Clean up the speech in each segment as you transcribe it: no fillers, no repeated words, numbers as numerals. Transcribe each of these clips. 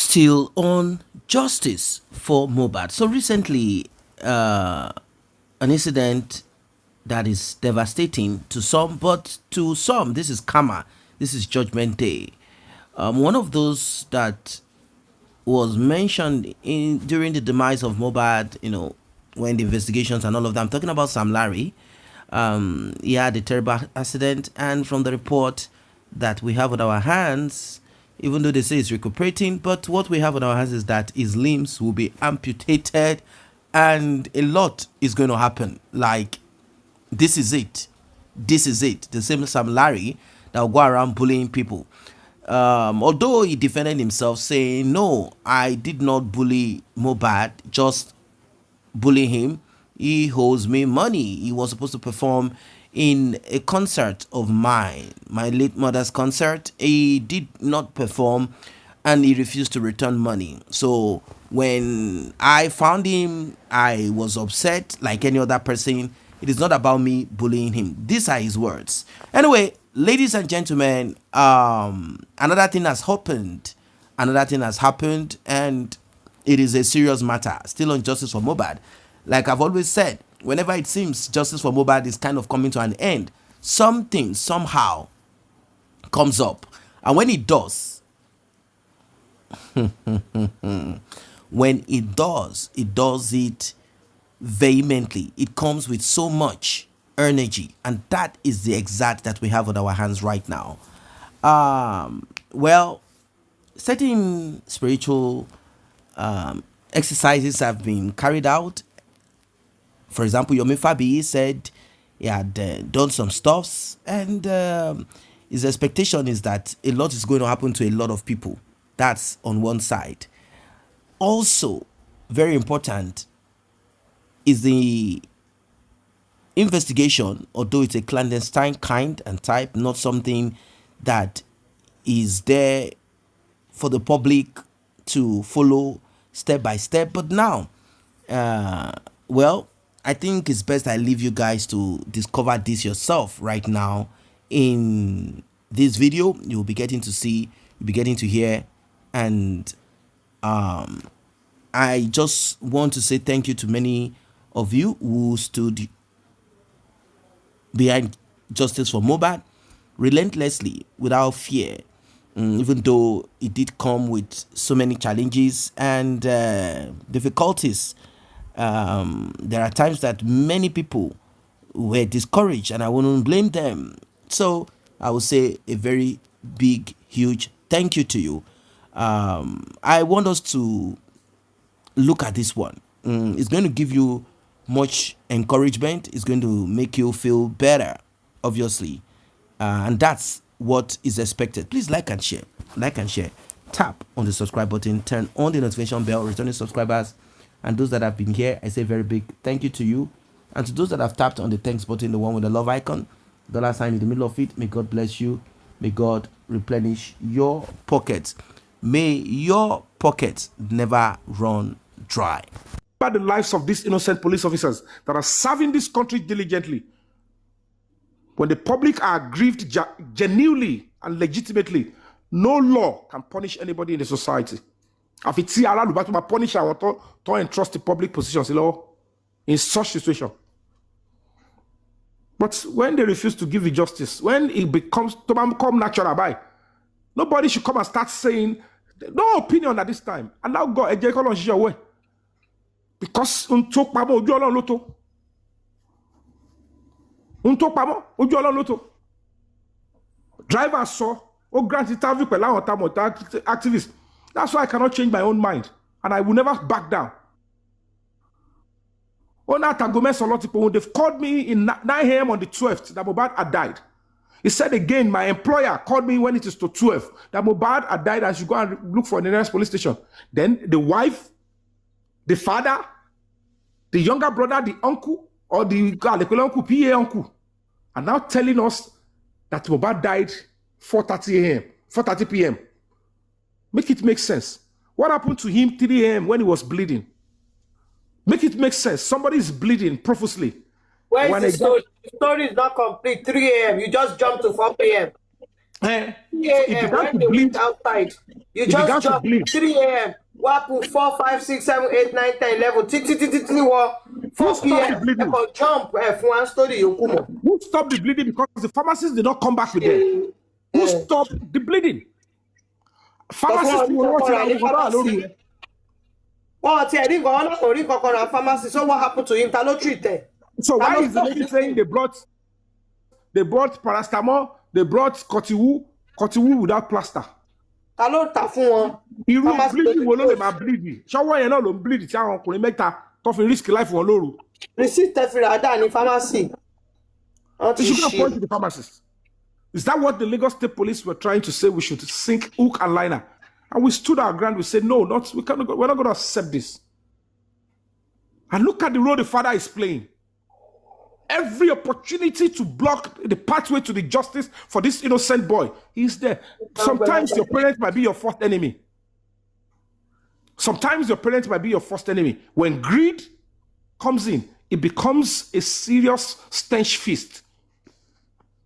Still on justice for Mohbad. So recently, an incident that is devastating to some, but to some, this is karma. This is Judgment Day. One of those that was mentioned in during the demise of Mohbad, when the investigations and all of that. I'm talking about Samlary. He had a terrible accident, and from the report that we have on our hands, even though they say he's recuperating, but what we have on our hands is that his limbs will be amputated, and a lot is going to happen. Like, this is it. This is it. The same Sam Larry that will go around bullying people. Although he defended himself, saying, "No, I did not bully Mohbad, just bully him. He owes me money. He was supposed to perform in a concert of mine, my late mother's concert. He did not perform and he refused to return money. So when I found him, I was upset like any other person. It is not about me bullying him." These are his words. Anyway, ladies and gentlemen, another thing has happened. Another thing has happened, and it is a serious matter. Still on justice for Mohbad. Like I've always said, whenever it seems justice for Mohbad is kind of coming to an end, something somehow comes up. And when it does, when it does it vehemently. It comes with so much energy, and that is the exact that we have on our hands right now. Well, certain spiritual exercises have been carried out. For example, Yomi Fabi said he had done some stuffs, and his expectation is that a lot is going to happen to a lot of people. That's on one side. Also, very important is the investigation, although it's a clandestine kind and type, not something that is there for the public to follow step by step. But now, well, I think it's best I leave you guys to discover this yourself right now. In this video, you'll be getting to see, you'll be getting to hear, and I just want to say thank you to many of you who stood behind justice for Mohbad relentlessly, without fear, even though it did come with so many challenges and difficulties. There are times that many people were discouraged, and I wouldn't blame them. So I would say a very big, huge thank you to you. I want us to look at this one. It's going to give you much encouragement. It's going to make you feel better, obviously, and that's what is expected. Please like and share. Like and share. Tap on the subscribe button. Turn on the notification bell. Returning subscribers and those that have been here, I say very big thank you to you. And to those that have tapped on the thanks button, the one with the love icon, dollar sign in the middle of it, may God bless you. May God replenish your pockets. May your pockets never run dry. About the lives of these innocent police officers that are serving this country diligently. When the public are aggrieved genuinely and legitimately, no law can punish anybody in the society. If it's allowed to punish our to entrust the public positions in such situation. But when they refuse to give the justice, when it becomes to become natural by, nobody should come and start saying no opinion at this time. Allow God a way. Because driver saw grant interview activists. That's why I cannot change my own mind, and I will never back down. They've called me in 9 a.m. on the 12th that Mohbad had died. He said again, my employer called me when it is to 12 that Mohbad had died. I should go and look for the nearest police station. Then the wife, the father, the younger brother, the uncle, or the uncle, PA uncle, are now telling us that Mohbad died 4:30 a.m., 4:30 p.m. Make it make sense. What happened to him 3 a.m. when he was bleeding? Make it make sense. Somebody is bleeding profusely. Where is the story? The story is not complete. 3 a.m. You just jumped to 4 a.m. So it 3 a.m. began when to they went bleed. outside, you It just began to jump bleed. 3 a.m. What happened? 4, 5, 6, 7, 8, 9, 10, 11, 4 Who stopped the p.m. I bleeding? can jump for one story. Who stopped the bleeding? Because the pharmacists did not come back with them. Who Because stopped the bleeding? Pharmacists one were of watching the that. pharmacy. Oh, I didn't go on a pharmacy. So what happened to him? Talo treat them. So why is the lady saying they brought paracetamol, they brought Cotiwu without plaster? Talo ta fún wọn. Irú bleeding wo ló lè máa bleed? Ṣọwọ́ yẹn náà ló ń bleed tí àwọn ọkùnrin mẹ́ta tó fi risk life wọn lóru. Receipt tẹ̀fìrà dà ní pharmacy. They should go point to the pharmacist. Is that what the Lagos State Police were trying to say? We should sink hook and liner. And we stood our ground. We said, no, we're not going to accept this. And look at the role the father is playing. Every opportunity to block the pathway to the justice for this innocent boy, he's there. Sometimes your parents might be your first enemy. Sometimes your parents might be your first enemy. When greed comes in, it becomes a serious stench feast.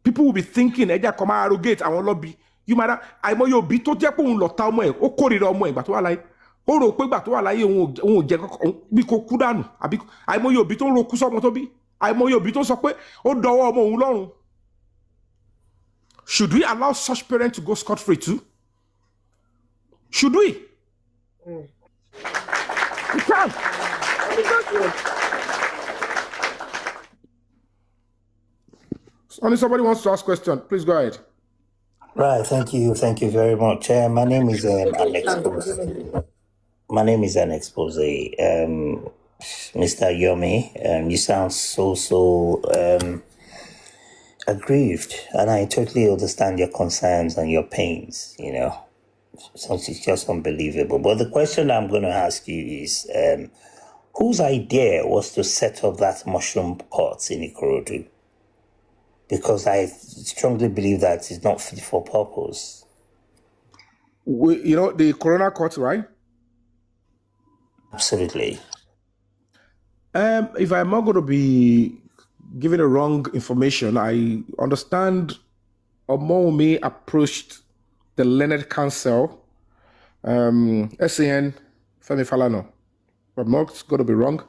People will be thinking, "Eja come arrogate àwọn lobby." You matter. Àìmọye òbí tó jẹ́ pé òun lọ ta ọmọ ẹ̀, ó kórìíra ọmọ ẹ̀ ìgbà tó wà láyé. Ó rò pé ìgbà tó wà láyé òun ò jẹ́ kọ́kọ́ bí kò kú dànù. Àbí àìmọye òbí tó ń ro kú sọ́mọ tó bí. Àìmọye òbí tó sọ pé ó dọwọ́ ọmọ òun lọ́rùn. Should we allow such parents to go scot-free too? Should we? We can't. Only somebody wants to ask a question. Please go ahead. Right, thank you very much. My name is an expose. My name is an expose. Mr. Yomi, you sound so aggrieved, and I totally understand your concerns and your pains. You know, so it's just unbelievable. But the question I'm going to ask you is, whose idea was to set up that mushroom pot in Ikorodu? Because I strongly believe that it's not fit for purpose. The Corona Court, right? Absolutely. If I'm not going to be giving the wrong information, I understand Omomi approached the Learned Council, SAN, Femi Falana. I'm not going to be wrong.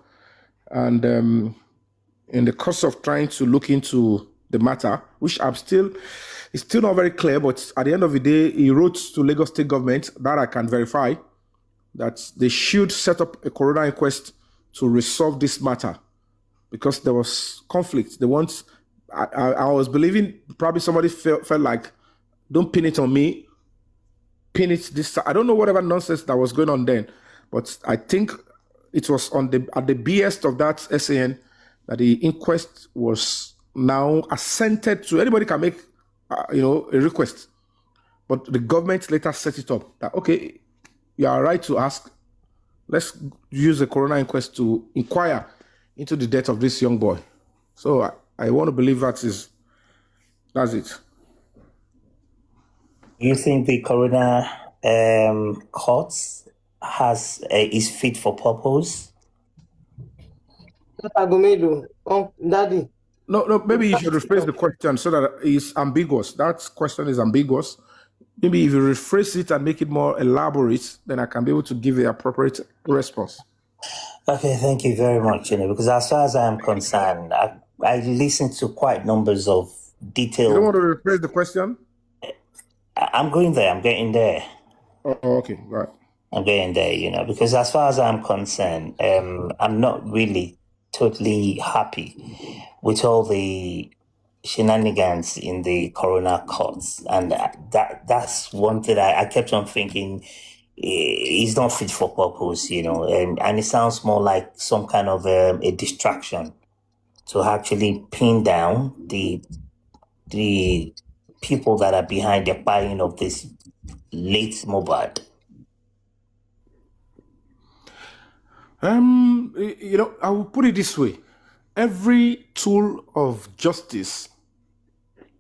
And in the course of trying to look into the matter, which it's still not very clear, but at the end of the day, he wrote to Lagos State government, that I can verify, that they should set up a coroner inquest to resolve this matter because there was conflict. They want, I was believing probably somebody felt like, don't pin it on me, pin it this. I don't know whatever nonsense that was going on then, but I think it was at the BS of that SAN that the inquest was now assented to. Anybody can make, a request, but the government later set it up that, okay, you are right to ask. Let's use the coroner inquest to inquire into the death of this young boy. So I want to believe that's it. You think the coroner court is fit for purpose? Daddy. No, maybe you should rephrase the question so that it's ambiguous. That question is ambiguous. Maybe if you rephrase it and make it more elaborate, then I can be able to give the appropriate response. Okay, thank you very much. Because as far as I am concerned, I listened to quite numbers of detailed. You don't want to rephrase the question? I'm going there. I'm getting there. Oh, okay, right. I'm getting there, because as far as I'm concerned, I'm not really totally happy with all the shenanigans in the coroner courts, and that's one thing I kept on thinking. It's not fit for purpose, and it sounds more like some kind of a distraction to actually pin down the people that are behind the buying of this late Mohbad. I will put it this way: every tool of justice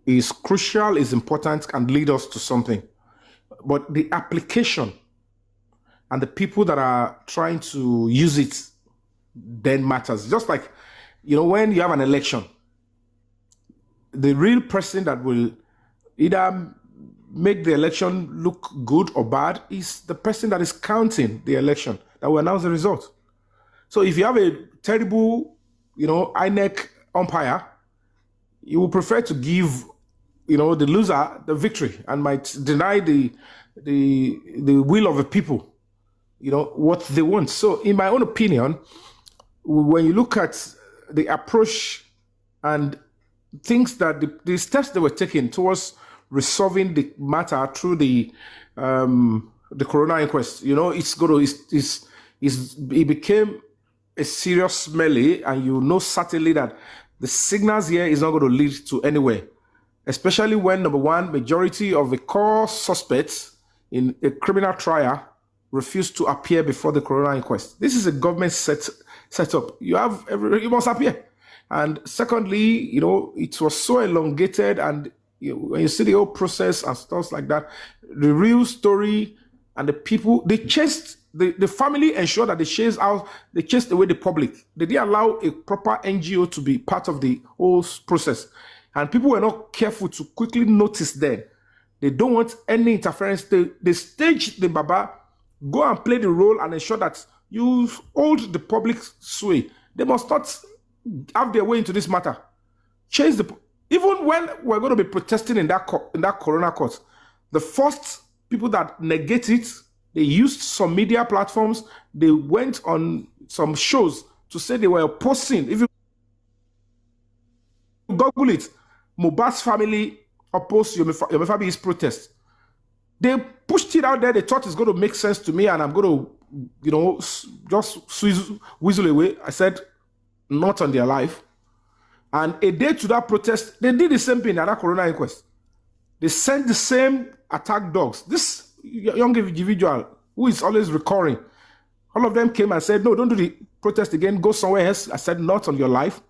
is crucial, is important, and lead us to something. But the application and the people that are trying to use it then matters. Just like, when you have an election, the real person that will either make the election look good or bad is the person that is counting the election that will announce the result. So if you have a terrible, INEC umpire, you will prefer to give, the loser the victory and might deny the will of the people, what they want. So in my own opinion, when you look at the approach and things that the steps they were taking towards resolving the matter through the Corona Inquest, it became a serious melee, and certainly that the signals here is not going to lead to anywhere, especially when, number one, majority of the core suspects in a criminal trial refused to appear before the Corona Inquest. This is a government setup. You must appear. And secondly, it was so elongated, and when you see the whole process and stuff like that, the real story and the people, they chased, the family ensured that they chased away the public. They didn't allow a proper NGO to be part of the whole process. And people were not careful to quickly notice then. They don't want any interference. They stage the Baba, go and play the role and ensure that you hold the public sway. They must not have their way into this matter. Even when we're going to be protesting in that Corona court, the first people that negate it, they used some media platforms. They went on some shows to say they were opposing. If you Google it, Mohbad's family opposed Yomifabi's protest. They pushed it out there. They thought it's going to make sense to me, and I'm going to, just whistle away. I said, not on their life. And a day to that protest, they did the same thing at that Corona Inquest. They sent the same attack dogs. This young individual who is always recurring, all of them came and said, no, don't do the protest again. Go somewhere else. I said, not on your life.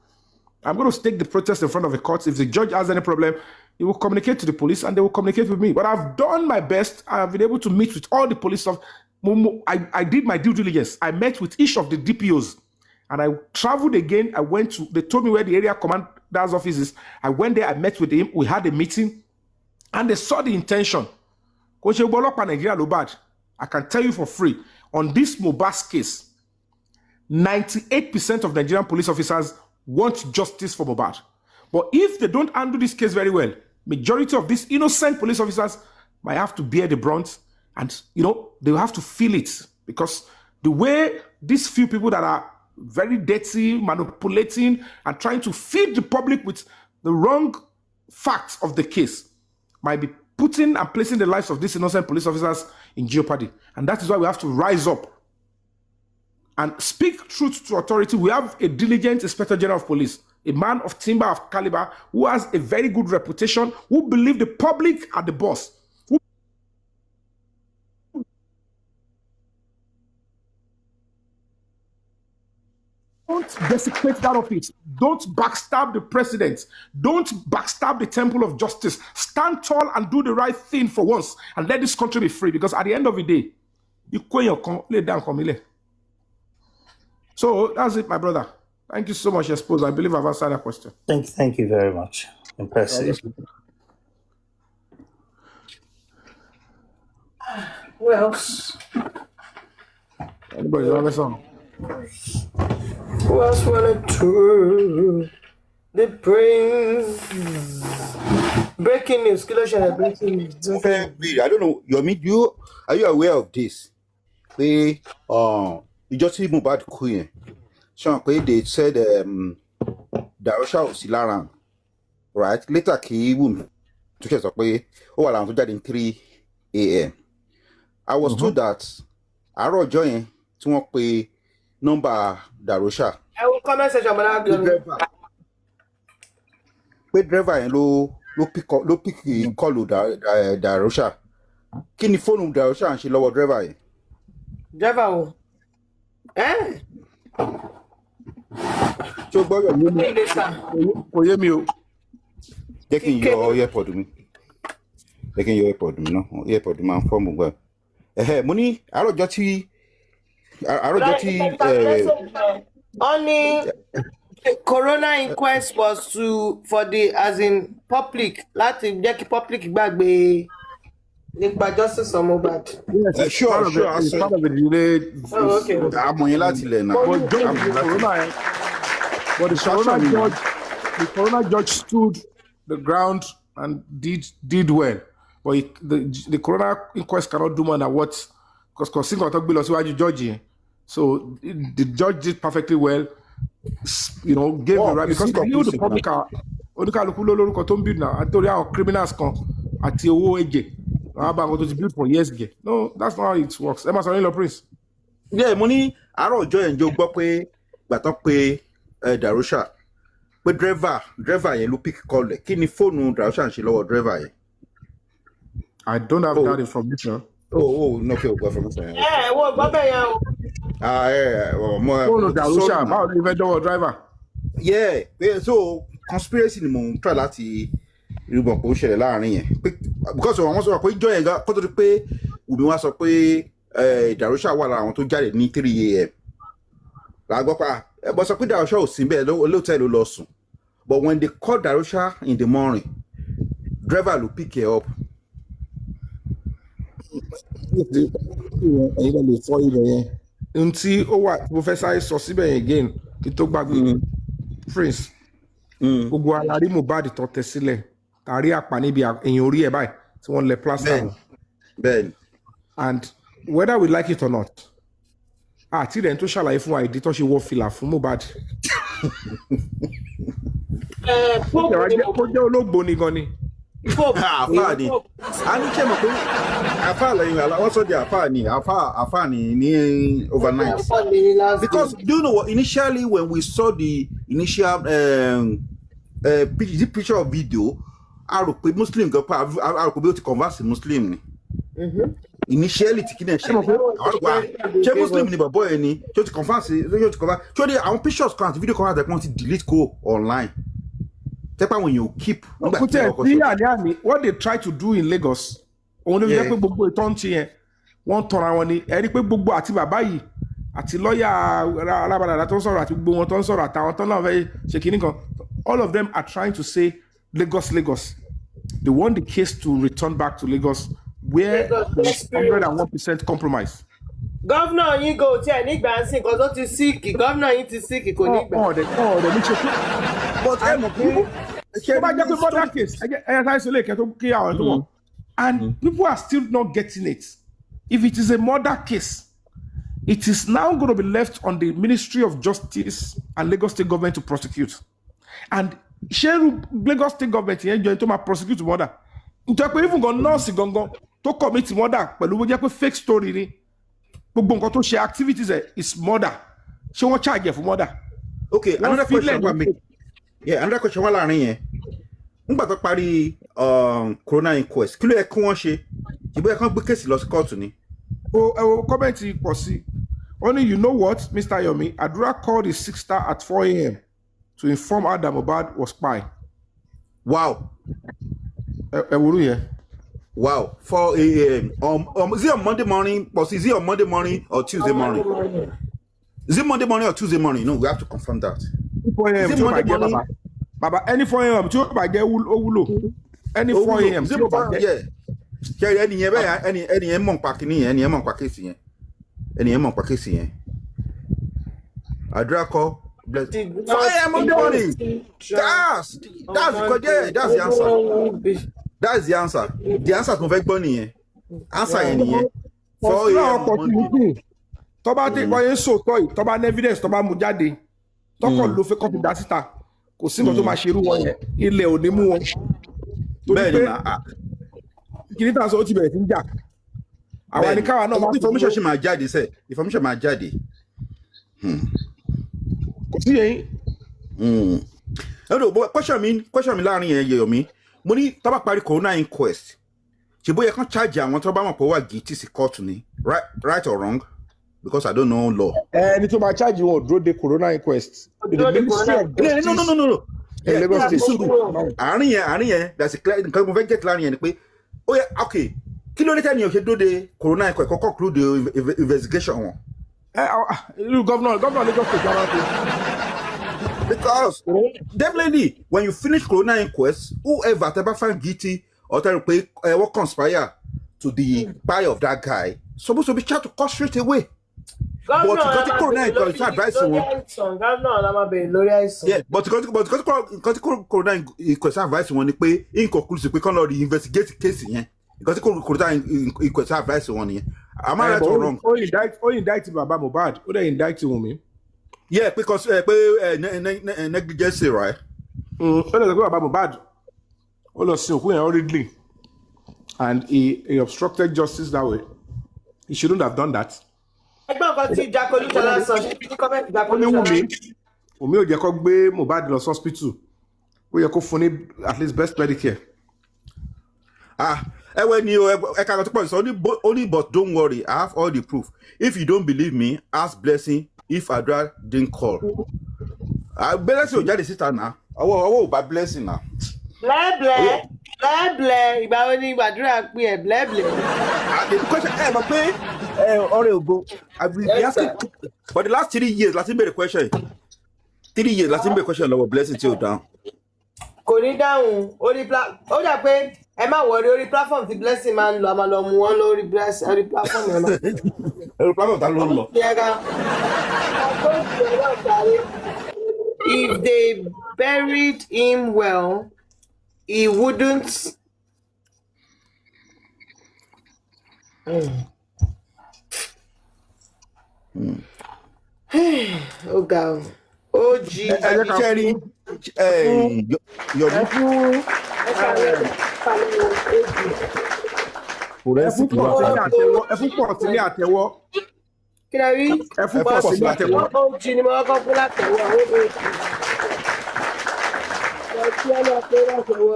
I'm going to stake the protest in front of the courts. If the judge has any problem, he will communicate to the police and they will communicate with me. But I've done my best. I've been able to meet with all the police. I did my due diligence. I met with each of the DPOs. And I traveled again. They told me where the area commander's office is. I went there, I met with him. We had a meeting. And they saw the intention. I can tell you for free, on this Mohbad case, 98% of Nigerian police officers want justice for Mohbad. But if they don't handle this case very well, majority of these innocent police officers might have to bear the brunt, and they will have to feel it, because the way these few people that are very dirty, manipulating, and trying to feed the public with the wrong facts of the case might be putting and placing the lives of these innocent police officers in jeopardy. And that is why we have to rise up and speak truth to authority. We have a diligent Inspector General of Police, a man of timber, of caliber, who has a very good reputation, who believes the public are the boss. Don't desecrate that office. Don't backstab the president. Don't backstab the temple of justice. Stand tall and do the right thing for once, and let this country be free, because at the end of the day, you lay down, Komile. So that's it, my brother. Thank you so much, I suppose. I believe I've answered that question. Thank you very much. Impressive. Who else? Anybody have a song? Who else wanted to? The Prince. Breaking news. Breaking news. I don't know. Are you aware of this? You just see Mohbad Queen. So they said Darusha was still around. Right? Later woman to say in 3 a.m. I was told that I wrote join to pay number Darusha. I will comment section, but driver and low pick call Darusha. Can you phone Darusha and she lower driver? Driver. Eh? So boy, you taking your airport to me. Taking your airport, no airport man from well. Money, I don't just only Corona Inquest was for the as in public. Let get public back be Nípa justice or Mohbad. Yes, Sure, part of sure. it's part of the delay. Oh, okay. Àmọ̀ yẹn láti ilẹ̀ náà. But John, the coroner judge stood the ground and did well. But the coroner inquest cannot do more than what, because single talk below judge. So the judge did perfectly well. You know, gave the right, because they knew the public are oníkàlùkù lórúkọ tó ń build now. Àtòrí àwọn criminals kan àti owó ẹ̀jẹ̀. Àwọn àbàkọ́ tó ti build for years ago. No, that's not how it works. Emma Sonilo Prince. Yeah, mo ní àárọ̀ ọjọ́ yẹn jọ gbọ́ pé gbàtàn pé Darusha pé driver yẹn ló pick call ẹ̀. Kí ni fóònù Darusha ń ṣe lọ́wọ́ driver yẹn? I don't have that information. No, okay, we'll go from there. Wo gbọ́ bẹ́ẹ̀ yẹn o. Fóònù Darusha, báwo ni ìfẹ́ dọ́wọ́ driver? Yeah, so conspiracy ni mo ń try láti irúgbọ̀n kò ń ṣẹlẹ̀ láàrin yẹn. Because àwọn sọ̀rọ̀ pé ìjọ yẹn kó tó di pé Wùmí wá sọ pé Darusha wà lára àwọn tó jáde ní 3 a.m. Làgbọ́ pa ẹ̀bọ̀ sọ pé Darusha ò sí bẹ́ẹ̀ lóòótọ́ ló lọ sùn. But when they call Darusha in the morning, driver will pick her up. Until Professor sọ síbẹ̀ again kí tó gbàgbé Prince gbogbo alárí Mohbad tó tẹ sílẹ̀ tàrí àpá níbi èèyàn orí ẹ̀ báyìí tí wọ́n lẹ plaster. Ben. And whether we like it or not, àti rẹ̀ ń tó ṣàlàyé fún wa ìdí tó ṣe wọ fìlà fún Mohbad. Kó jẹ́ olóògbò ni gan ni. Àfáà ni a ní kí ẹ mọ̀ pé àfáà lẹ́yìn wọ́n sọ di àfáà ní overnight. Because do you know what, initially when we saw the initial picture of video, a rò pé Muslim gan pa a rò pé ó ti convert Muslim ni. Initially ti kí ni ẹ ṣe ṣé Muslim ni bàbá ẹ ni tí ó ti convert tí ó di àwọn pictures kan àti video kan àti ẹ̀pọ̀n ti delete kó online. When you keep what they try to do in Lagos, only jẹ́ pé gbogbo ìtọ́n ti yẹn wọ́n tọra wọn ni ẹ̀rí pé gbogbo àti bàbá yìí àti lọ́ọ̀yà alábàdàdà tó ń sọ̀rọ̀ àti gbogbo wọn tó ń sọ̀rọ̀ àtàwọn tó náà fẹ́ ṣe kínní kan, all of them are trying to say Lagos. They want the case to return back to Lagos where there's 101% compromise. Governor yín go tí ẹ nígbà ń sìn kan tó ti síìkì, governor yín ti síìkì kò nígbà. Ọ̀dẹ̀ ní ṣe kú. But ẹ mọ̀ pé ṣé bá jẹ́ pé murder case ẹ̀yẹ táyé sílé ìkẹ́ tó kí àwọn ẹ̀tọ́ wọn. And people are still not getting it. If it is a murder case, it is now going to be left on the Ministry of Justice and Lagos State government to prosecute. And ṣé Lagos State government yẹn jọ ẹni tó máa prosecute murder? Nítorí pé even gan nọ́ọ̀sì gangan tó commit murder pẹ̀lú bó jẹ́ pé fake story ni. Gbogbo nǹkan tó ṣe activities is murder. Ṣé wọ́n charge for murder? Okay, another question wà mí. Yeah, another question wà láàrin yẹn. Nígbà tó parí coroner inquest, kí ló yẹ kí wọ́n ṣe? Ìbò yẹ kán gbé kéèsì lọ sí kóòtù ni. Kọ́mẹ̀ntì pọ̀ sí. Only you know what, Mr. Yomi, Adura called his sister at 4 a.m. to inform her that Mohbad was spy. Wow. Ẹ̀wòrú yẹn. Wow, 4 a.m. Is it on Monday morning? Is it on Monday morning or Tuesday morning? Is it Monday morning or Tuesday morning? No, we have to confirm that. 4 a.m. Is it Monday morning? Baba, any 4 a.m. tí ó bá jẹ́ owúlò. Any 4 a.m. tí ó bá jẹ́. Ṣé ẹni yẹn bẹ́ẹ̀ ẹni yẹn mọ̀ pa kíní yẹn, ẹni yẹn mọ̀ pa kéèsì yẹn. Ẹni yẹn mọ̀ pa kéèsì yẹn. Àdúrà kọ́. 4 a.m. Monday morning. That's the answer. That's the answer. The answer tó fẹ́ gbọ́ nìyẹn. Answer yẹn nìyẹn. 4 a.m. Monday. Tó bá tẹ wọ́n yẹn sòótọ́ yìí, tó bá ní evidence tó bá mú jáde, tọkọ̀ ló fẹ́ kọ́ fi dá síta, kò sí nǹkan tó máa ṣerú wọn yẹn, ilẹ̀ ò ní mú wọn. Bẹ́ẹ̀ ni kìíní tàn sọ ó ti bẹ̀rẹ̀ sí ń jà. Àwọn àníkàwá náà máa ń information ṣe máa jáde sẹ́, information máa jáde. Kò sí yẹn. Question mi láàrin yẹn yẹ̀ mí. Mo ní tó bá parí coroner inquest, ṣe bóyá kán charge àwọn tó bá mọ̀ pé wà guilty sí court ni, right or wrong? Because I don't know law. Ẹni tó máa charge wọn ò dúró de coroner inquest. No. Lagos State. Àárín yẹn, that's a clear, nǹkan mo fẹ́ get láàrin yẹn ni pé, ó yẹ, okay, kí ló dé tẹ́ ni o ṣe dúró de coroner inquest kó conclude the investigation wọn? Governor Lagos State jábá tó. Because definitely when you finish coroner inquest, whoever tẹ́ bá find guilty or tẹ́ rò pé wọ́n conspire to the buy of that guy, supposed to be charged to court straight away. Governor, But because the coroner advice one. Yeah, but because the coroner inquest advice one pé inconclusive pé kàn lọ investigate the case yẹn. Because the coroner inquest advice one yẹn. Am I right or wrong? Ó indict Baba Mohbad. Ó dẹ̀ indict Wunmi. Yeah, because negligence, right? Ó dẹ̀ sọ pé Baba Mohbad ó lọ sin òkú yẹn hurriedly, and he obstructed justice that way. He shouldn't have done that. Ẹgbọ́n kan tí Jakolu Jọlá sọ ṣe fi ní kọ́mẹ́ntì Ó Jakolu ní Jọlá. Wunmi ò jẹ́ kó gbé Mohbad lọ hospital. Ó yẹ kó fún ní at least best medicare. When you only but don't worry, I have all the proof. If you don't believe me, ask Blessing if Adra didn't call. Blessing will just sit now. I will by Blessing now. Blẹ́blẹ́ ìgbà wo ni gbàdúrà pé ẹ̀ blẹ́blẹ́. The question, but the last 3 years, let's make the question. 3 years, let's make the question about Blessing till down. Kò ní dáhùn ó dà pé ẹ má wọrí orí platform tí Blessing máa ń lọ a máa lọ mú wọn lórí platform ẹ máa. Platform ta ló ń lọ. If they buried him well, he wouldn't. Oh God. Oh gee. Ẹfún pọ̀ sí ní àtẹ́wọ́. Kí la rí? Ẹfún pọ̀ sí ní àtẹ́wọ́. Ó jí ni mo kọ́kọ́ fún látẹ̀wọ́ àwọn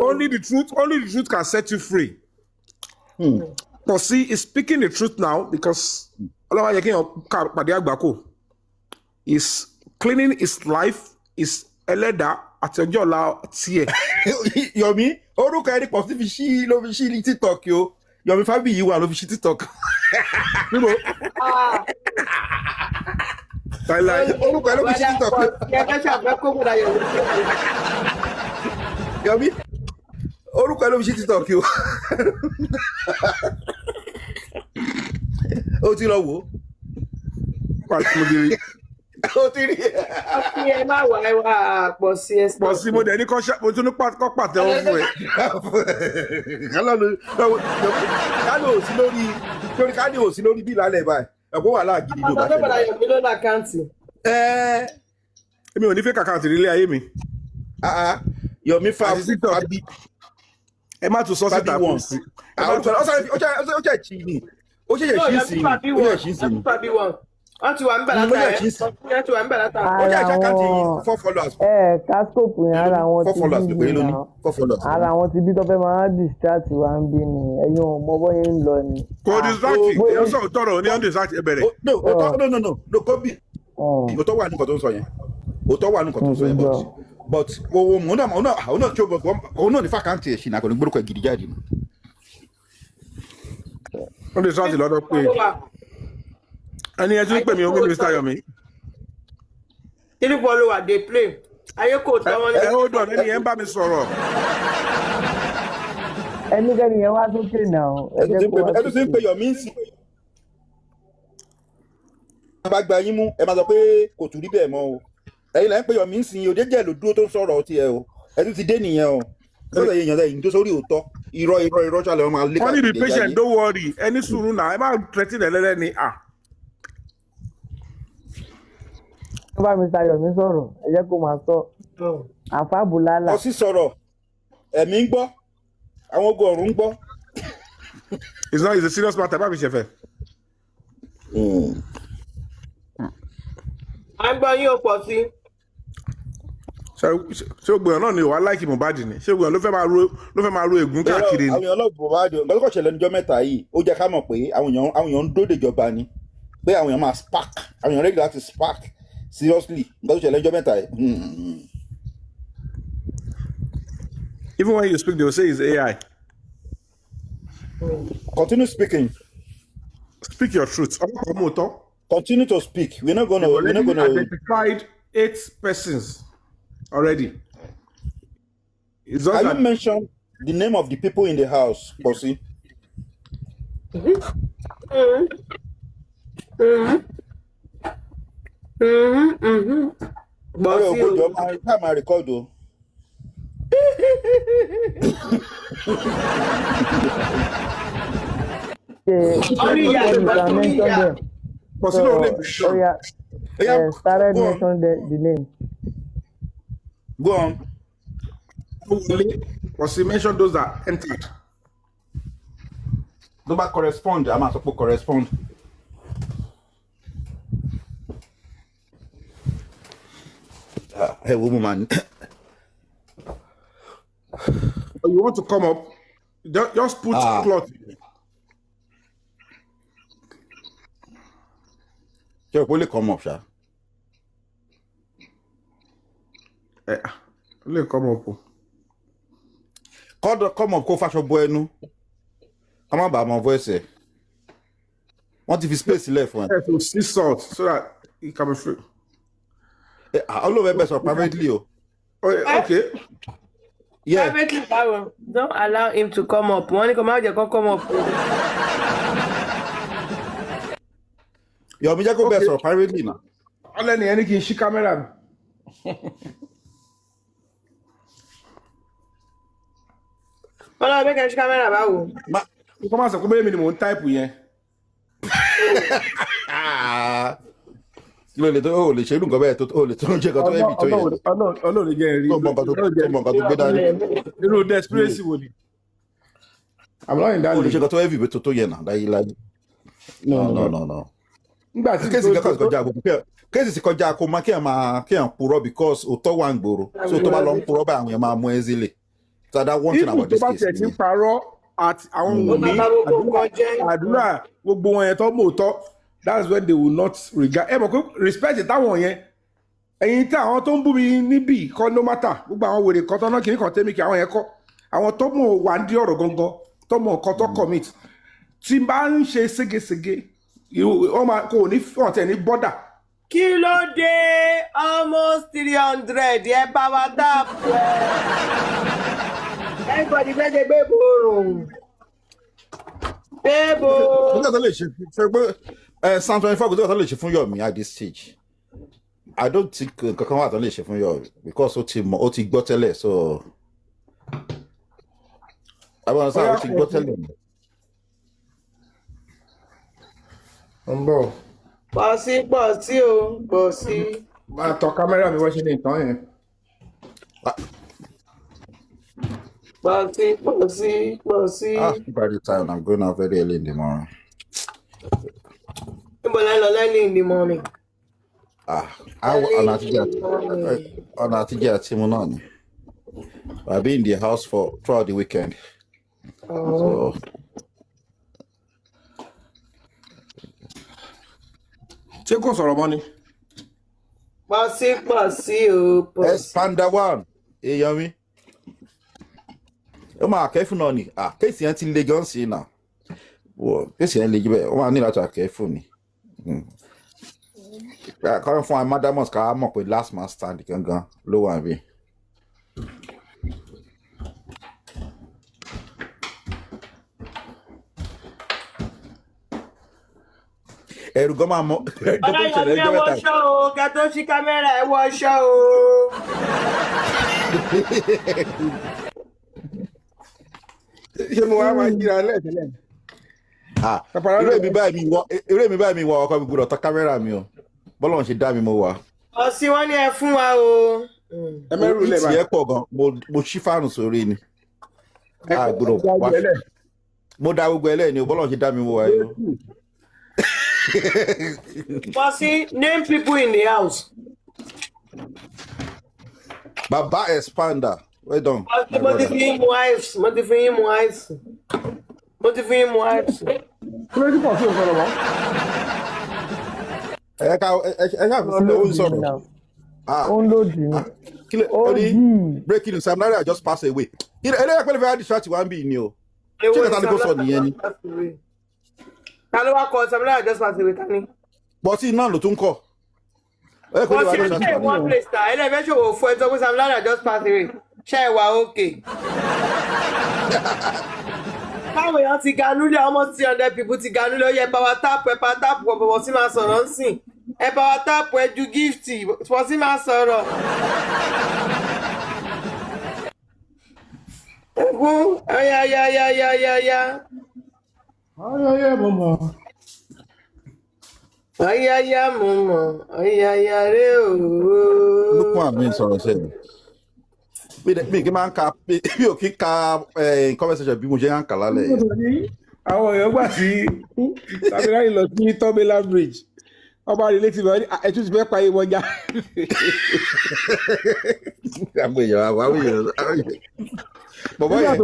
Only the truth can set you free. But see, he's speaking the truth now because he's cleaning his life, his ẹlẹ́dàá àtẹjọ́lá tiẹ̀. Yomi, orúkọ ẹni pọ̀ sí fi ṣí ló fi ṣí ní TikTok o. Yomi Fabiyi wà ló fi ṣí TikTok. Orúkọ ẹ ló fi ṣí TikTok. Yomi, orúkọ ẹ ló fi ṣí TikTok o. Ó ti lọ wò ó. Ó ti rí. Ọtí ẹ má wà ẹ wá pọ̀ sí ẹ. Pọ̀ sí mo dẹ̀ ní kọ́ tún ní kọ́ pàtẹ́wọ́ fún ẹ. Kálò sí lórí bí lálẹ́ báyìí. Ẹ̀kọ́ wà láàgídí ló bá ṣẹlẹ̀. Ọ̀pọ̀lọpọ̀ ayọ̀ mi ló ní àkáǹtì. Èmi ò ní fẹ́ kàkáǹtì nílé ayé mi. Yomi Fabi. Ẹ má tún sọ síta fún sí. Ó ṣe ṣì ní. Ó ṣe ṣì sí ní. Ó ṣe ṣì sí ní. Wọ́n ti wà ń bẹ̀ látà ẹ̀. Wọ́n ti wà ń bẹ̀ látà. Ó jẹ́ àkáǹtì 4 followers. Káskópù yẹn ara wọn ti 4 followers bí pé lónìí. nìyà. 4 followers. Ara wọn ti bí tó fẹ́ máa distract wa ń bí ni ẹ̀yin ò mọ bọ́yé ń lọ ni. Kò distract ẹ̀ sọ tọrọ ní ọ́n distract ẹ bẹ̀rẹ̀. No, kò bí. Òótọ́ wà ní nǹkan tó ń sọ yẹn. Òótọ́ wà ní nǹkan tó ń sọ yẹn but òun náà tí òun náà ní fàkáǹtì ẹ̀ ṣì náà kò ní gbórúkọ gidi jáde. Ó distract lọ́dọ̀ pé ẹni ẹ tún pè mí ogún Mr. Yomi. Tírúpọ̀ ló wà dé play. Ayé kò tọ́ wọn ní. Ẹ ó dọ̀ ẹni yẹn ń bá mi sọ̀rọ̀. Ẹnikẹ́ni yẹn wá sókè náà. Ẹ tún ti ń pè Yomi sí. Ẹ bá gba yín mú ẹ máa sọ pé kò tún rí bẹ́ẹ̀ mọ́ o. Ẹ̀yin là ń pè Yomi sí o jẹ́jẹ́ ló dúró tó ń sọ̀rọ̀ ọtí ẹ o. Ẹ tún ti dé nìyẹn o. Lọ́sọ̀ yẹn yànjẹ́ yìí tó sórí òótọ́. Irọ́ ṣàlẹ̀ wọn máa lé káàkiri. Only the patient don't worry. Ẹni sùúrù náà ẹ má threaten ẹlẹ́lẹ́ ni Ẹ bá Mr. Yomi sọ̀rọ̀ ẹ jẹ́ kó máa sọ. Àfábùlálà. Ọsí sọ̀rọ̀ ẹ̀mí ń gbọ́ àwọn ogun ọ̀run ń gbọ́. It's a serious matter bá mi ṣe fẹ́. À ń gbọ́ yín ó pọ̀ sí. Ṣé ògbìyàn náà ni wàá láìkì Mohbad ni? Ṣé ògbìyàn ló fẹ́ máa ro ègún káàkiri ni? Àwọn èèyàn ọlọ́gbọ̀n Mohbad nǹkan tó kọ̀ ṣẹlẹ̀ níjọ́ mẹ́ta yìí ó jẹ́ ká mọ̀ pé àwọn èèyàn ń dóde ìjọba ni pé àwọn èèyàn máa spark àwọn èèyàn ready láti spark seriously nǹkan tó ṣẹlẹ̀ níjọ́ mẹ́ta yìí. Even when you speak they will say it's AI. Continue speaking. Speak your truth. Continue to speak. We're not gonna identified 8 persons already. Have you mentioned the name of the people in the house, Bossy? But Ọ̀rẹ́ see, ògbójọ́ máa rìkọ́dù o. Everybody can mention them. But So, no name. oh yeah, started go on. mention the name. Go on. Was he mentioned those that entered? Tó bá correspond, a máa sọ pé correspond. Hey, woman. You want to come up? Just put cloth. Ṣé o kò lè come up, ṣá? Let come up. Come up kó faṣọ bo ẹnu. Ká má bàa mọ voice ẹ̀. Wọ́n ti fi space sílẹ̀ fún ẹ. To see salt so that he can be free. Olóòwò ẹbẹ̀ sọ privately o. Okay. Yeah. privately, Baron, don't allow him to come up. When he come out, you can come up. Yomi jẹ́ kó bẹ̀ sọ̀rọ̀ privately náà. Ọlẹ́ni ẹni kì í ṣí kámẹ́rà mi. Ọlọ́run bẹ́ẹ̀ kẹ́ ṣí kámẹ́rà báwo? Kó má sọ pé bẹ́ẹ̀ mi ni mò ń táìpù yẹn. Kí ló lè tó o lè ṣe irú nǹkan bẹ́ẹ̀ tó o lè tó ń ṣe nǹkan tó ẹ̀mí tó yẹ. Ọlọ́run jẹ́ ẹ̀rí. Tó mọ nǹkan tó gbé dání. Nínú desperation wo ni? I'm not in that O lè ṣe league. nǹkan tó ẹ̀mí tó yẹ náà láyé láyé. No. Nígbà tí Kéèsì kankan kọjá àgbo kéèsì sì kọjá kó má kí ẹ̀ purọ́ because òótọ́ wà ń gbòòrò. So tó bá lọ ń purọ́ bá àwọn yẹn máa mú ẹ́ sílẹ̀. So that one thing even about tó this bá case. tẹ̀ ní parọ́ àti àwọn wòlíì àdúrà gbogbo wọn yẹn tó mọ̀ tọ́ that's when they will not regard. Ẹ mọ̀ pé respect táwọn yẹn ẹ̀yin tí àwọn tó ń bú mi níbí kọ́ no matter gbogbo àwọn wèrè kan tó náà kì í kàn tẹ́mi kí àwọn yẹn kọ́ àwọn tó mọ̀ wà ń dí ọ̀rọ̀ gangan tó mọ̀ nǹkan tó commit tí n bá ń ṣe ségesège kò ní ọ̀tẹ̀ ní bọ́dà. Kí ló dé almost 300 ẹ bá wa dáàbò ẹ. Everybody fẹ́ ṣe gbé borun. Gbébo. Kò tó lè ṣe pé Psalm 24 kò tó lè ṣe fún Yomi at this stage. I don't think kankan wà tó lè ṣe fún Yomi because ó ti gbọ́ tẹ́lẹ̀ so. Àwọn ọ̀sán ó ti gbọ́ tẹ́lẹ̀. ń bọ̀. Pọ̀ sí o, pọ̀ sí. Máa tọ kámẹ́rà mi wọ́n ṣe ní ìtàn yẹn. Pọ̀ sí. By the time I'm going out very early in the morning. Níbo la ń lọ lẹ́yìn in the morning? Ọ̀nà àtijọ́ àti mu náà ni. I'll be in the house throughout the weekend. So, Ṣé kò sọ̀rọ̀ mọ́ ni? Pọ̀ sí o, pọ̀ sí. Panda one, èèyàn mi. Ó máa kẹ́fù náà ni. Kéèsì yẹn ti le gan sí náà. Kéèsì yẹn le jù bẹ́ẹ̀, ó máa ní láti àkẹ́fù ni. Kọ́rin fún Amadamus ká mọ̀ pé last man stand gangan ló wà bí. Ẹ̀rù gan máa mọ̀. Ọlọ́yọ̀ ẹ wọṣọ o, kẹ́ tó ṣí kámẹ́rà ẹ wọṣọ o. Ṣé mo wá máa jíra lẹ́ẹ̀tẹ́lẹ̀? Eré mi báyìí mi wọ ọkọ mi gbọ́dọ̀ tọ́ kámẹ́rà mi o. Bọ́lá ṣe dá mi mo wà. Ọ̀sìn wọn ni ẹ fún wa o. Ẹ mẹ́rù lẹ̀ bá. Ìtì ẹ̀ pọ̀ gan, mo ṣí fáànù sórí ni. Gbọ́dọ̀ wá. Mo dá gbogbo ẹlẹ́ ni o, bọ́lá ṣe dá mi mo wà yìí o. Bossy, name people in the house. Baba Expander. Well done. Motivate wives. Kí ló dé pọ̀ sí òṣèlú wọn? Ẹ ká fi owó sọ̀rọ̀. Ó ń lòdì ni. Ó ní breaking news Samlary just pass away. Eléyà pẹ̀lú fẹ́ẹ́ distract wa ń bì ní o. Ṣé kẹta ni kò sọ nìyẹn ni? Ta ló wá kọ Samlary just pass away tani? Bọ́sí náà ló tún kọ̀. Bọ́sí ẹ ṣe one place ta ẹlẹ́fẹ́ ṣòwò fún ẹjọ́ pé Samlary just pass away. Ṣé ẹ wà okay? Báwo èèyàn ti ganú lé almost 300 people ti ganú lé ó yẹ power tap bọ̀bọ̀ sí máa sọ̀rọ̀ ń sìn. Ẹ power tap ẹ ju gift bọ̀ sí máa sọ̀rọ̀. Ogun ọ̀yà. Ayẹyẹ mo mọ̀. Ọ̀yà mo mọ̀ ọ̀yà rẹ̀ ooo. Lókun àmì sọ̀rọ̀ sẹ́yìn. Mi kì í máa ń ka mi ò kí ka conversation bí mo ṣe ń kà lálẹ́ yẹn. Àwọn èèyàn gbà tí Samlary lọ sí Tọ́mílà bridge. Ọba relative ẹtú ti fẹ́ pa ìwọ já. Àwọn èèyàn. Bọ̀bọ̀ yẹn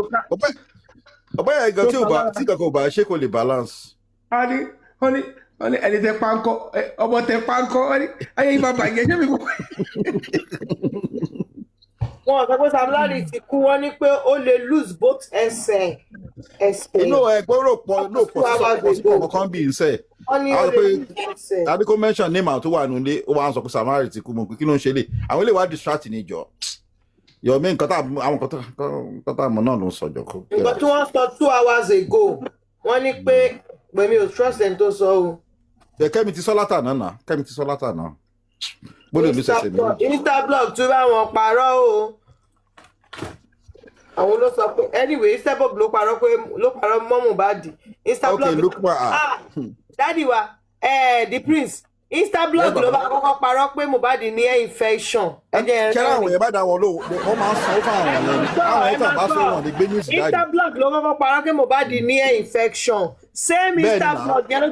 gan tí kankan ò bá ṣe kò lè balance. Wọ́n ní ẹni tẹ pánkọ́ ọmọ tẹ pánkọ́ ayé yìí máa bàjẹ́ ṣé mi kò. Wọ́n sọ pé Samlary ti kú wọ́n ní pé ó lè lose both ẹsẹ̀. Inú ẹgbẹ́ rò pọ̀ sí ọ̀kan bí ìṣe. Wọ́n ní ó lè lose ẹsẹ̀. Tàbí kó mention name àwọn tó wà nílé ó wá ń sọ pé Samlary ti kú mọ̀ pé kí ló ń ṣe lè. Àwọn ilé wa distract ní ìjọ. Yọ̀mí nǹkan tá àmọ́ náà ló ń sọ jọ̀kọ́. Nǹkan tí wọ́n sọ 2 hours ago wọ́n ní pé pèmí ò trust ẹni tó sọ o. Kẹ́mi ti sọ látàná. Bólú ìlú ṣẹ̀ṣẹ̀ mi. Instablog tún bá wọn parọ́ o. Àwọn ló sọ pé anyway Instablog ló parọ́ mọ́ Mohbad. Instablog dádì wa the prince Instablog ló bá kọ́kọ́ parọ́ pé Mohbad ní infection. Kẹ́rẹ́ àwọn èèyàn bá dá wọn lóhùn wọ́n máa ń sanwó fáwọn èèyàn àwọn èèyàn bá sọ wọn lè gbé news jáde. Instablog ló kọ́kọ́ parọ́ pé Mohbad ní infection. Same Instablog yẹn ló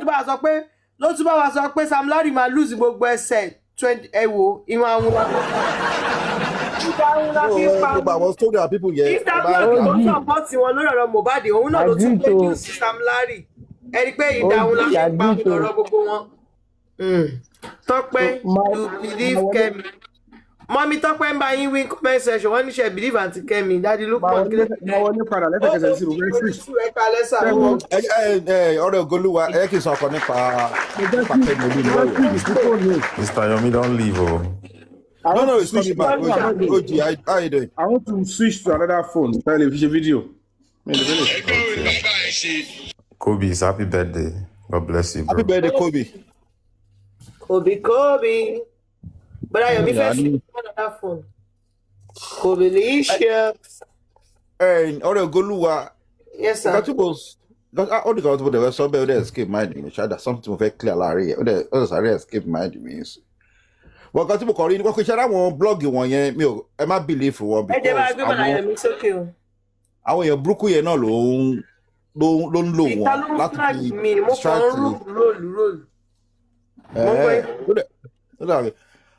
tún bá wa sọ pé Samlary máa lose gbogbo ẹsẹ̀ 20 ẹ̀wò ìwọ̀n àwọn wa. Gbogbo àwọn story of people yẹn. Instablog ló support wọn lórí ọ̀rọ̀ Mohbad òun náà ló tún gbé news Samlary. Ẹni pé ìdáhùn la fi pa ọ̀rọ̀ gbogbo wọn. Tọ́pẹ́ you believe Kẹ́mi. Mọ́mí Tọ́pẹ́ ń bá yín wí comment section wọ́n níṣẹ́ believe àǹtí Kẹ́mi dáàdi ló pọ̀ kílẹ̀. Mo wọlé padà lẹ́sẹ̀kẹsẹ̀ sí ìwé switch. Ọ̀rẹ́ Ògolúwa ẹ kì í sọ ọkọ nípa Kẹ́mi olú. Mr. Yomi don't leave o. No, it's coming back. Oji, how you doing? I want to switch to another phone. Television video. Kobe, it's happy birthday. God bless you, bro. Happy birthday, Kobe. Kobe. But I am first another phone. Kobe-licious. Ọ̀rẹ́ Ògolúwa. Yes, sir. All the guys who were so bad, they escape mind me. That's something very clear, Larry. Others are escape mind me. Well, got to be calling. What question? I want blog you one. Yeah, me. I might believe for one because àwọn èèyàn burúkú yẹn náà ló ń lò wọ́n láti fi distract.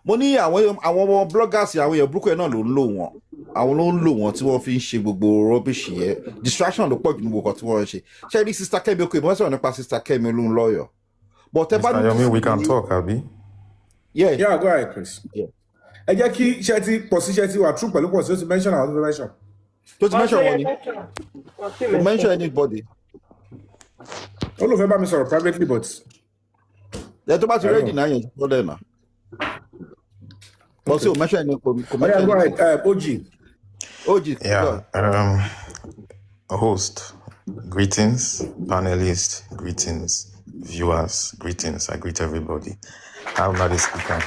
Mo ní àwọn bloggers àwọn èèyàn burúkú yẹn náà ló ń lò wọ́n àwọn ló ń lò wọ́n tí wọ́n fi ń ṣe gbogbo rubbish yẹn distraction ló pọ̀ jù gbogbo nǹkan tí wọ́n ń ṣe ṣé rí sister Kẹ́mi okè mo fẹ́ sọ̀rọ̀ nípa sister Kẹ́mi olóhùn lọ́yọ̀ but ẹ bá ní. Mr. Yomi, we can talk, abi? Yeah, go ahead, Chris. Ẹ jẹ́ kí iṣẹ́ ti pọ̀ sí iṣẹ́ ti wà true pẹ̀lú pọ̀ sí ó ti mention àwọn tó mention. To mention one, to mention anybody. Ó ló fẹ́ bá mi sọ̀rọ̀ privately but. Ẹ tó bá ti ready náà yẹn tó lẹ́nà. But still mention anybody. Go ahead, OG. Yeah. Host, greetings. Panelists, greetings. Viewers, greetings. I greet everybody. I'm not a speaker.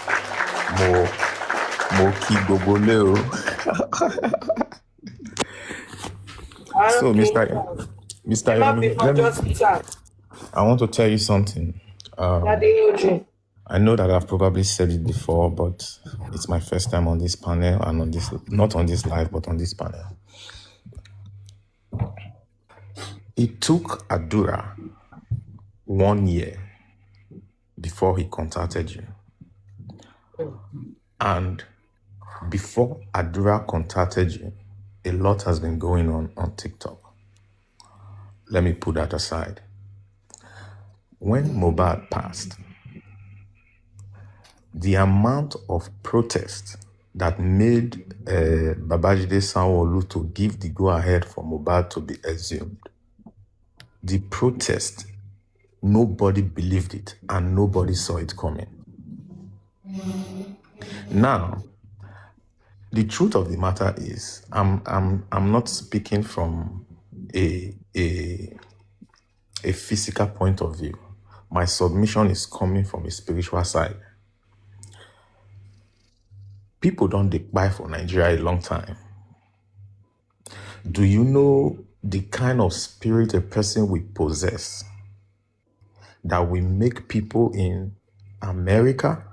Mo ki gbogbo le o. So, Mr. Yomi, I want to tell you something. I know that I've probably said it before, but it's my first time on this panel and on this, not on this live, but on this panel. It took Adura 1 year before he contacted you. And before Adura contacted you, a lot has been going on TikTok. Let me put that aside. When Mohbad passed, the amount of protest that made Babajide Sanwo-Olu to give the go-ahead for Mohbad to be exhumed, the protest, nobody believed it and nobody saw it coming. Now, the truth of the matter is, I'm not speaking from a a physical point of view. My submission is coming from a spiritual side. People don't buy for Nigeria a long time. Do you know the kind of spirit a person will possess that will make people in America,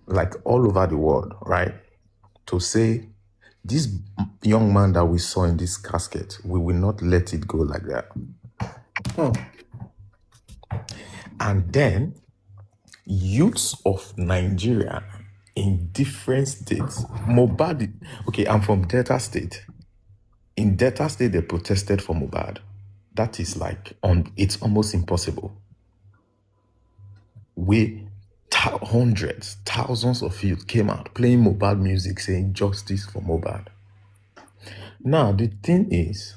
like all over the world, right, to say, this young man that we saw in this casket, we will not let it go like that. And then youths of Nigeria in different states, Mohbad, okay, I'm from Delta State. In Delta State, they protested for Mohbad. That is like, it's almost impossible. Hundreds, thousands of youth came out playing Mohbad music, saying justice for Mohbad. Now, the thing is,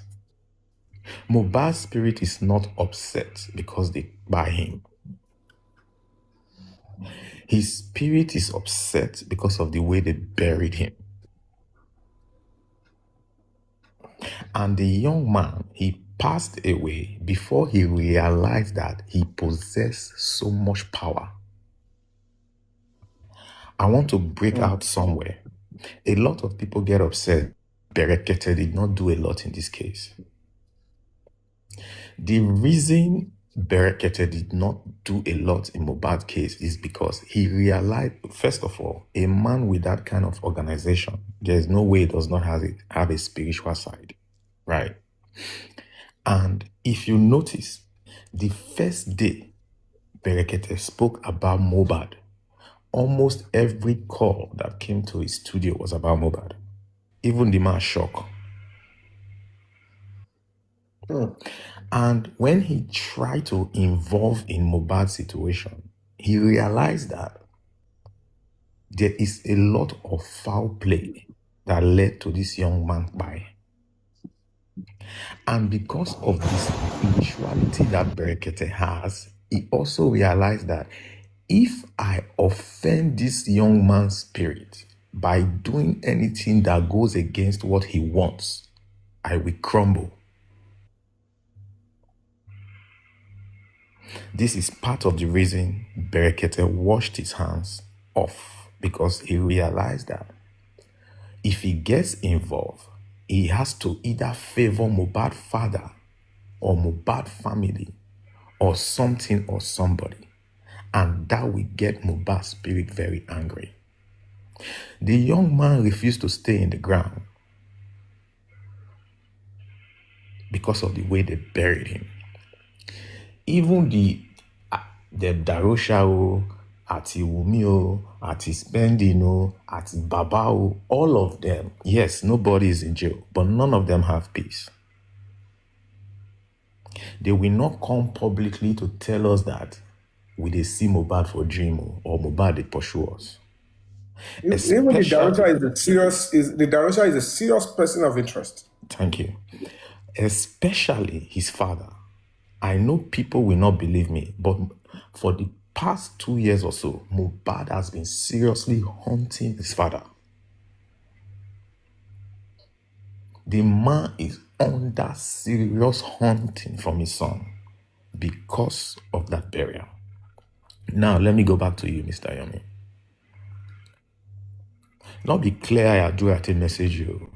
Mohbad's spirit is not upset because they buy him. His spirit is upset because of the way they buried him. And the young man, he passed away before he realized that he possessed so much power. I want to break out somewhere. A lot of people get upset. Berekete did not do a lot in this case. The reason Berekete did not do a lot in Mohbad's case is because he realized, first of all, a man with that kind of organization, there's no way he does not have a spiritual side, right? And if you notice, the first day Berekete spoke about Mohbad, almost every call that came to his studio was about Mohbad. Even the man shocked. And when he tried to involve in Mohbad's situation, he realized that there is a lot of foul play that led to this young man by. And because of this spirituality that Berekete has, he also realized that if I offend this young man's spirit by doing anything that goes against what he wants, I will crumble. This is part of the reason Berekete washed his hands off, because he realized that if he gets involved, he has to either favor Mohbad father or Mohbad family or something or somebody. And that will get Mohbad's spirit very angry. The young man refused to stay in the ground because of the way they buried him. Even the Darosha, Ati Wumi, Ati Spendino, Ati Babao, all of them, yes, nobody is in jail, but none of them have peace. They will not come publicly to tell us that we dey see Mohbad for dream or Mohbad they pursue us. Even the Darosha is a serious person of interest. Thank you. Especially his father. I know people will not believe me, but for the past 2 years or so, Mohbad has been seriously hunting his father. The man is under serious hunting from his son because of that burial. Now, let me go back to you, Mr. Yomi. Not be clear, I do have to message you.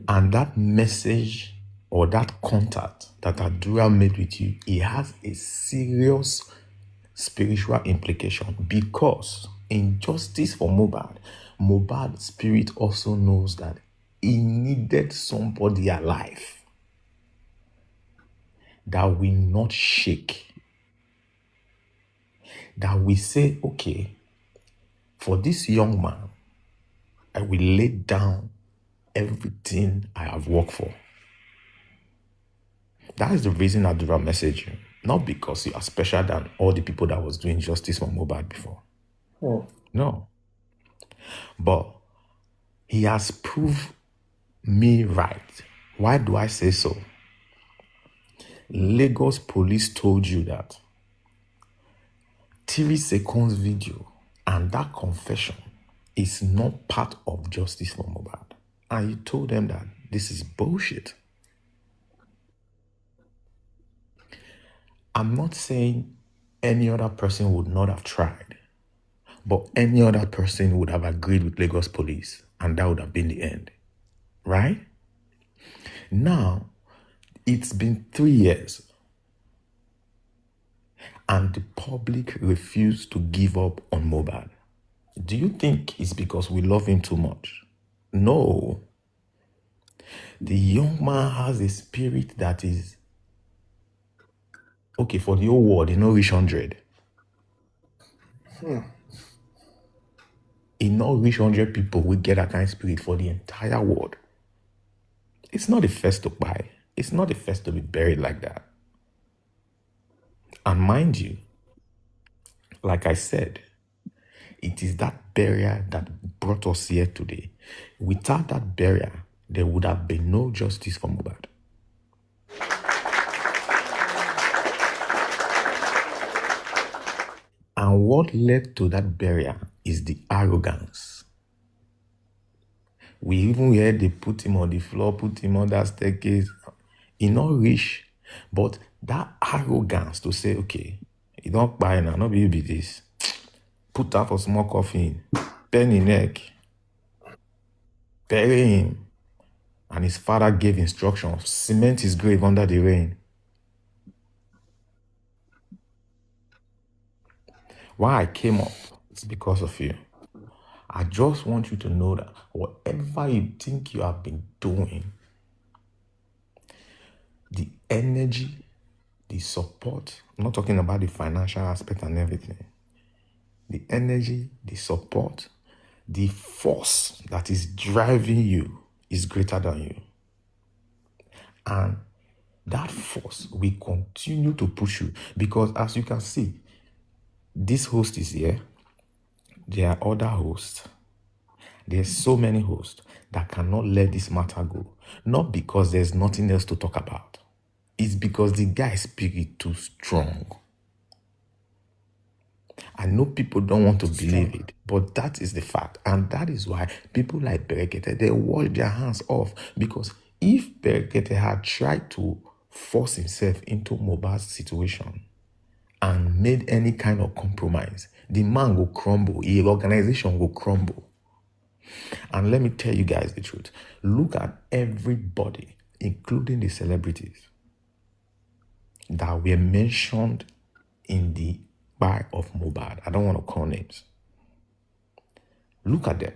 And that message or that contact that Adura made with you, it has a serious spiritual implication, because in justice for Mohbad, Mohbad's spirit also knows that he needed somebody alive that will not shake, that will say, okay, for this young man, I will lay down everything I have worked for. That is the reason Adura messaged you. Not because you are special than all the people that was doing justice for Mohbad before. No. But he has proved me right. Why do I say so? Lagos police told you that 3 seconds video and that confession is not part of justice for Mohbad. And you told them that this is bullshit. I'm not saying any other person would not have tried, but any other person would have agreed with Lagos police, and that would have been the end. Right? Now, it's been 3 years, and the public refused to give up on Mohbad. Do you think it's because we love him too much? No. The young man has a spirit that is, okay, for the whole world, he no reach 100. He no reach 100 people will get that kind of spirit for the entire world. It's not the first to buy. It's not the first to be buried like that. And mind you, like I said, it is that barrier that brought us here today. Without that barrier, there would have been no justice for Mohbad. And what led to that barrier is the arrogance. We even heard they put him on the floor, put him on that staircase. He not rich, but that arrogance to say, okay, you don't buy now, not be this. Put out for small coffin, pen in neck, bury him. And his father gave instructions, cement his grave under the rain. Why I came up, it's because of you. I just want you to know that whatever you think you have been doing, the energy, the support, I'm not talking about the financial aspect and everything, the energy, the support, the force that is driving you is greater than you. And that force will continue to push you because as you can see, this host is here. There are other hosts. There's so many hosts that cannot let this matter go. Not because there's nothing else to talk about. It's because the guy's spirit too strong. I know people don't want to believe it, but that is the fact. And that is why people like Berekete, they wash their hands off. Because if Berekete had tried to force himself into Mohbad's situation and made any kind of compromise, the man will crumble. His organization will crumble. And let me tell you guys the truth. Look at everybody, including the celebrities, that were mentioned in the buy of Mohbad. I don't want to call names. Look at them.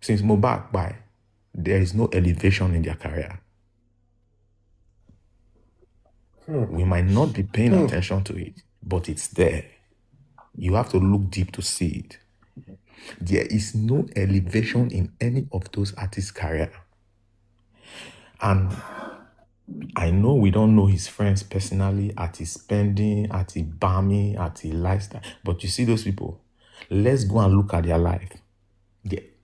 Since Mohbad buy, there is no elevation in their career. We might not be paying attention to it, but it's there. You have to look deep to see it. There is no elevation in any of those artists' career. And I know we don't know his friends personally, at his spending, at his balmy, at his lifestyle. But you see those people, let's go and look at their life.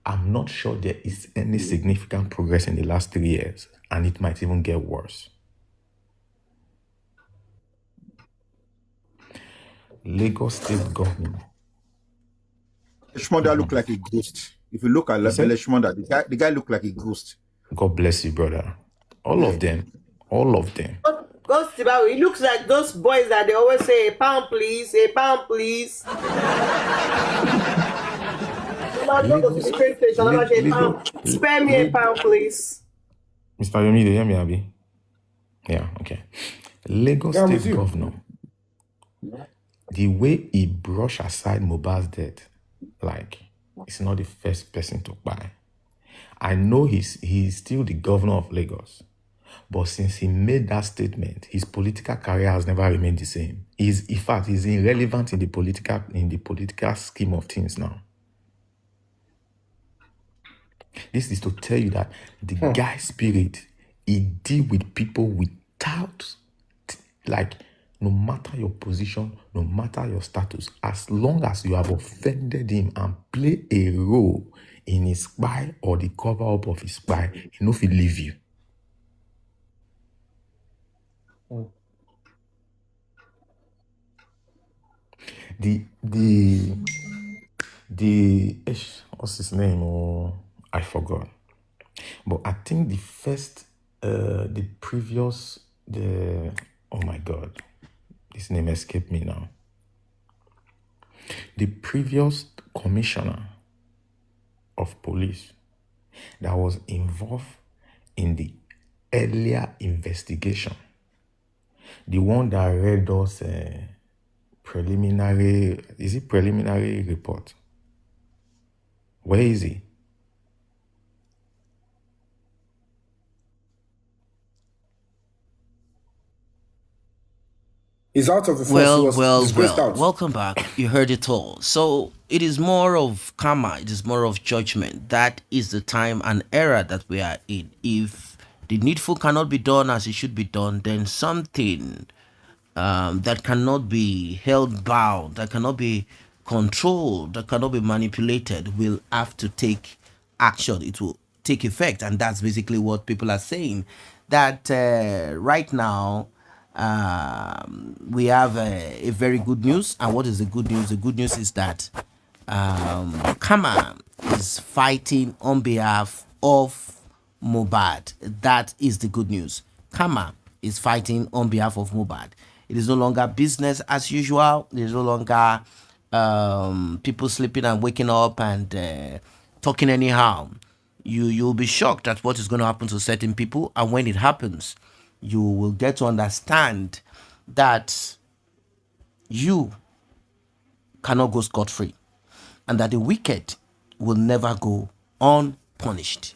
I'm not sure there is any significant progress in the last 3 years, and it might even get worse. Lagos State government. Shmonda look like a ghost. If you look at Shmonda, the guy look like a ghost. God bless you, brother. All of them. Ghost, he looks like those boys that they always say, a pound please, a pound please. Spare me a pound, please. Mr. Yomi, do you hear me, Abby? Yeah, okay. Lagos State governor, the way he brushed aside Mohbad's death, like, it's not the first person to buy. I know he's still the governor of Lagos, but since he made that statement, his political career has never remained the same. In fact, he's irrelevant in the political scheme of things now. This is to tell you that the guy's spirit, he deal with people without, like, no matter your position, no matter your status, as long as you have offended him and play a role in his spy or the cover up of his spy, he no fit leave you. What's his name? Oh, I forgot. But I think oh my God, his name escaped me now. The previous commissioner of police that was involved in the earlier investigation, the one that read us preliminary report. Where is he? He's out of the force. He was disgraced out. Welcome back. You heard it all. So it is more of karma. It is more of judgment. That is the time and era that we are in. If the needful cannot be done as it should be done, then something that cannot be held bound, that cannot be controlled, that cannot be manipulated, will have to take action. It will take effect, and that's basically what people are saying. That right now we have a very good news. And what is the good news? The good news is that Kama is fighting on behalf of Mohbad. That is the good news. Kama is fighting on behalf of Mohbad. It is no longer business as usual. It is no longer people sleeping and waking up and talking anyhow. You'll be shocked at what is going to happen to certain people, and when it happens, you will get to understand that you cannot go scot-free, and that the wicked will never go unpunished.